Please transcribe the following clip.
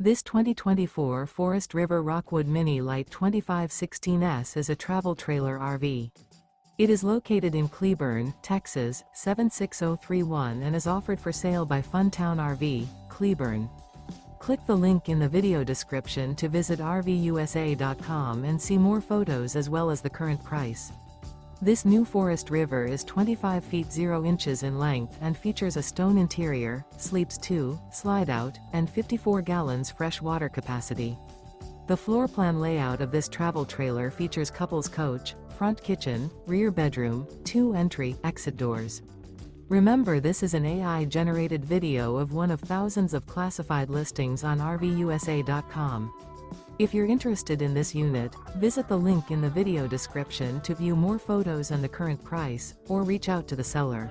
This 2024 Forest River Rockwood Mini Lite 2516S is a travel trailer RV. It is located in Cleburne, Texas, 76031 and is offered for sale by Funtown RV, Cleburne. Click the link in the video description to visit RVUSA.com and see more photos as well as the current price. This new Forest River is 25 feet 0 inches in length and features a stone interior, sleeps 2, slide-out, and 54 gallons fresh water capacity. The floor plan layout of this travel trailer features couples coach, front kitchen, rear bedroom, 2 entry/exit doors. Remember, this is an AI-generated video of one of thousands of classified listings on RVUSA.com. If you're interested in this unit, visit the link in the video description to view more photos and the current price, or reach out to the seller.